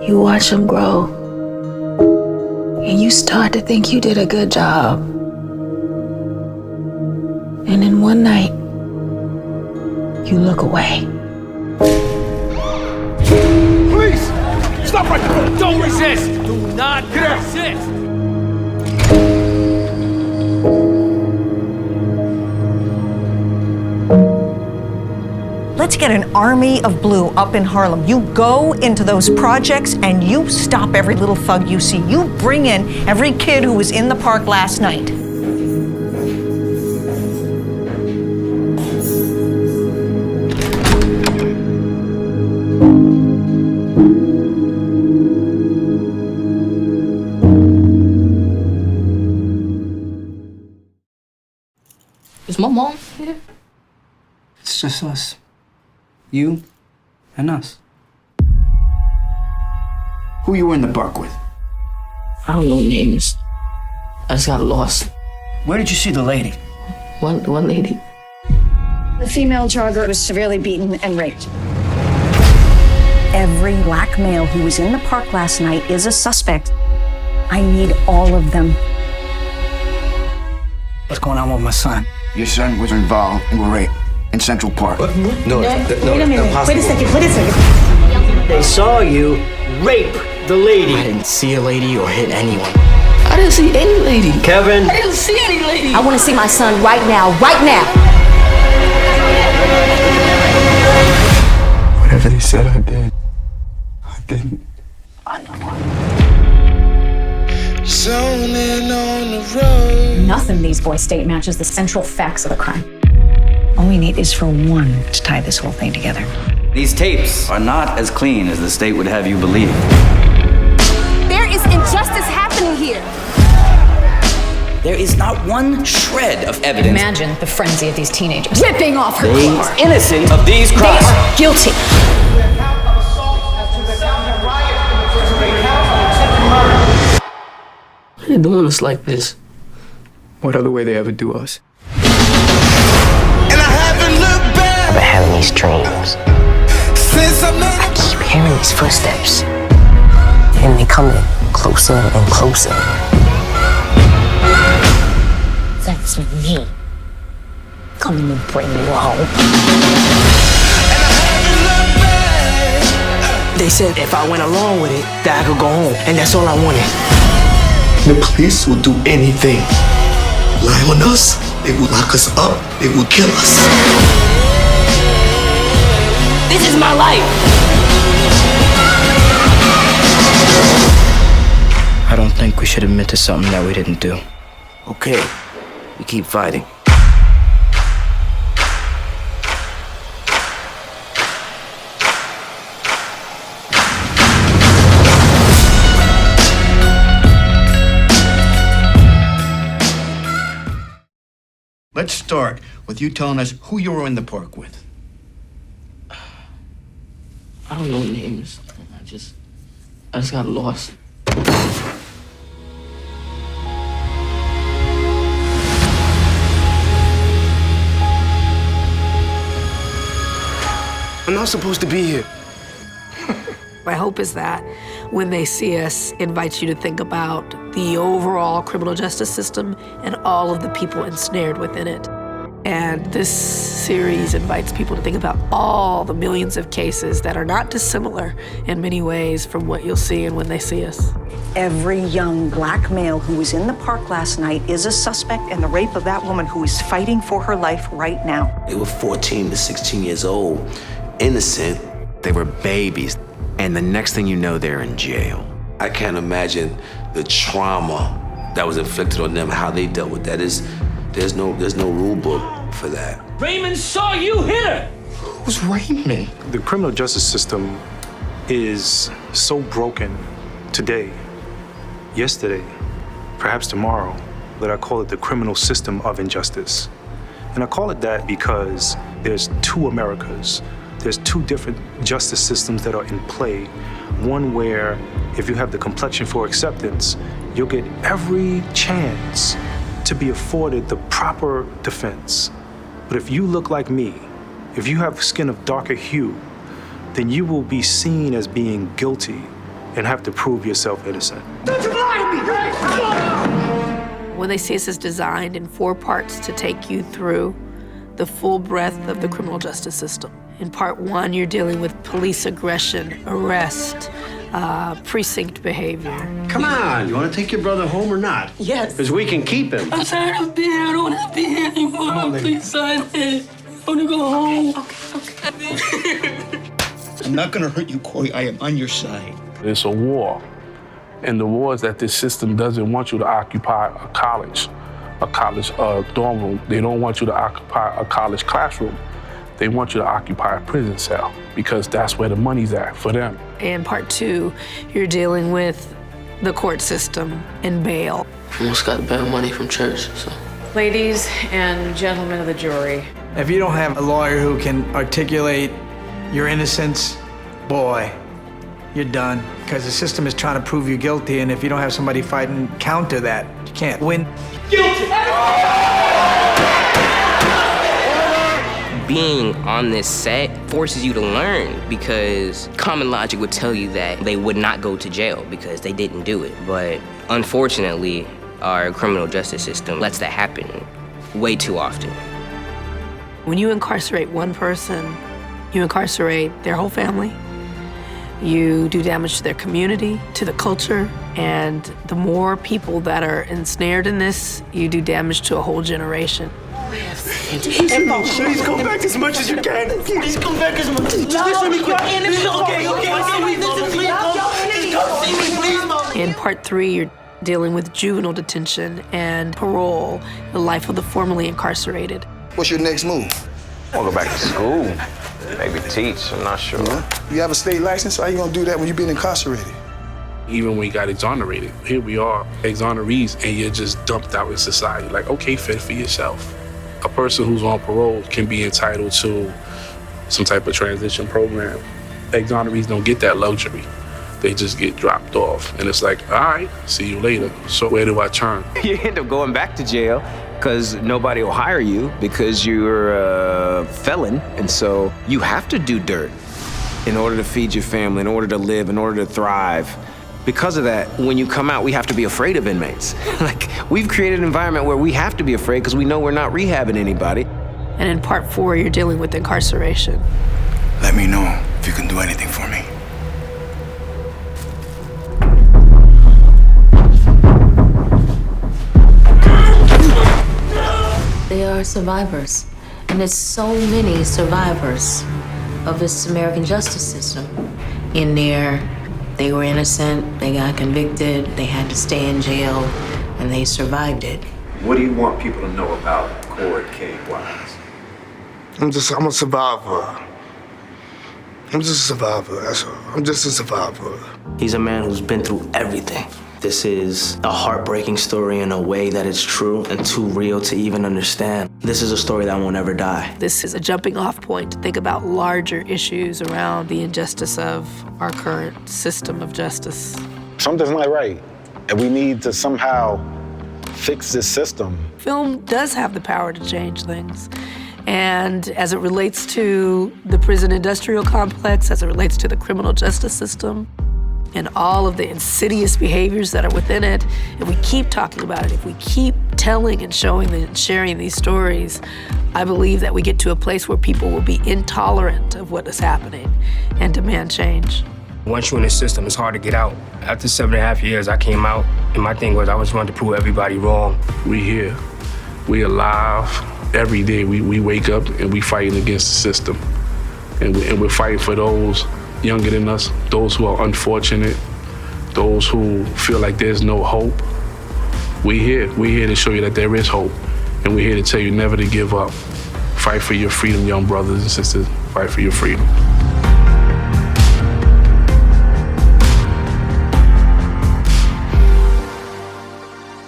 You watch them grow, and you start to think you did a good job. And then one night, you look away. Please! Stop right there! Don't resist! Do not resist! Let's get an army of blue up in Harlem. You go into those projects and you stop every little thug you see. You bring in every kid who was in the park last night. Is my mom here? It's just us. You and us. Who you were in the park with? I don't know names. I just got lost. Where did you see the lady? One lady. The female jogger was severely beaten and raped. Every black male who was in the park last night is a suspect. I need all of them. What's going on with my son? Your son was involved in a rape in Central Park. What? No, Wait a minute. impossible. Wait a second. They saw you rape the lady. I didn't see a lady or hit anyone. I didn't see any lady. Kevin. I didn't see any lady. I want to see my son right now. Right now. Whatever they said I did, I didn't. I know. Zoning on the road. Nothing these boys state matches the central facts of the crime. All we need is for one to tie this whole thing together. These tapes are not as clean as the state would have you believe. There is injustice happening here. There is not one shred of evidence. Imagine the frenzy of these teenagers ripping off her They clothes. are innocent of these They crimes. are guilty. They're doing us like this. What other way they ever do us? And I haven't looked back I've been having these dreams. since I met I keep hearing these footsteps. And they coming closer and closer. That's me. Coming to bring you home. and I haven't looked back. They said if I went along with it, that I could go home. And that's all I wanted. The police will do anything. Lie on us, they will lock us up, they will kill us. This is my life. I don't think we should admit to something that we didn't do. Okay, we keep fighting. Let's start with you telling us who you were in the park with. I don't know names. I just got lost. I'm not supposed to be here. My hope is that when they see us, invites you to think about the overall criminal justice system and all of the people ensnared within it. And this series invites people to think about all the millions of cases that are not dissimilar in many ways from what you'll see and when they see us. Every young black male who was in the park last night is a suspect in the rape of that woman who is fighting for her life right now. They were 14 to 16 years old, innocent. They were babies, and the next thing you know, they're in jail. I can't imagine the trauma that was inflicted on them, how they dealt with that. There's no rule book for that. Raymond saw you hit her! Who's Raymond? The criminal justice system is so broken today, yesterday, perhaps tomorrow, that I call it the criminal system of injustice. And I call it that because there's two Americas. There's two different justice systems that are in play. One where if you have the complexion for acceptance, you'll get every chance to be afforded the proper defense. But if you look like me, if you have skin of darker hue, then you will be seen as being guilty and have to prove yourself innocent. When they see us as designed in 4 parts to take you through the full breadth of the criminal justice system. In part 1, you're dealing with police aggression, arrest, precinct behavior. Come on, you want to take your brother home or not? Yes. Because we can keep him. I'm tired of being here. I don't want to be here anymore. Please sign it. I want to go home. I'm not going to hurt you, Korey. I am on your side. It's a war. And the war is that this system doesn't want you to occupy a college dorm room. They don't want you to occupy a college classroom. They want you to occupy a prison cell because that's where the money's at for them. In part 2, you're dealing with the court system and bail. Almost got bail money from church, so. Ladies and gentlemen of the jury. If you don't have a lawyer who can articulate your innocence, boy, you're done. Because the system is trying to prove you guilty, and if you don't have somebody fighting counter that, you can't win. Guilty! Being on this set forces you to learn because common logic would tell you that they would not go to jail because they didn't do it. But unfortunately, our criminal justice system lets that happen way too often. When you incarcerate one person, you incarcerate their whole family. You do damage to their community, to the culture, and the more people that are ensnared in this, you do damage to a whole generation. Please come back as much as you can. Please come back as much as you can. Listen to me quick. Okay. In part 3, you're dealing with juvenile detention and parole, the life of the formerly incarcerated. What's your next move? I'll go back to school. Maybe teach, I'm not sure. You have a state license? How are you gonna do that when you've been incarcerated? Even when you got exonerated, here we are, exonerees, and you're just dumped out in society. Like, okay, fend for yourself. A person who's on parole can be entitled to some type of transition program. Exonerees don't get that luxury. They just get dropped off. And it's like, all right, see you later. So where do I turn? You end up going back to jail because nobody will hire you because you're a felon. And so you have to do dirt in order to feed your family, in order to live, in order to thrive. Because of that, when you come out, we have to be afraid of inmates. Like, we've created an environment where we have to be afraid because we know we're not rehabbing anybody. And in part 4, you're dealing with incarceration. Let me know if you can do anything for me. They are survivors, and there's so many survivors of this American justice system. In there, they were innocent, they got convicted, they had to stay in jail, and they survived it. What do you want people to know about Korey Wise? I'm a survivor. I'm just a survivor, that's all. I'm just a survivor. He's a man who's been through everything. This is a heartbreaking story in a way that it's true and too real to even understand. This is a story that won't ever die. This is a jumping off point to think about larger issues around the injustice of our current system of justice. Something's not right, and we need to somehow fix this system. Film does have the power to change things. And as it relates to the prison industrial complex, as it relates to the criminal justice system, and all of the insidious behaviors that are within it, if we keep talking about it, if we keep telling and showing and sharing these stories, I believe that we get to a place where people will be intolerant of what is happening and demand change. Once you're in the system, it's hard to get out. After 7.5 years, I came out, and my thing was I just wanted to prove everybody wrong. We here, we alive. Every day we wake up and we fighting against the system. And we're fighting for those younger than us, those who are unfortunate, those who feel like there's no hope. We're here to show you that there is hope, and we're here to tell you never to give up. Fight for your freedom, young brothers and sisters. Fight for your freedom.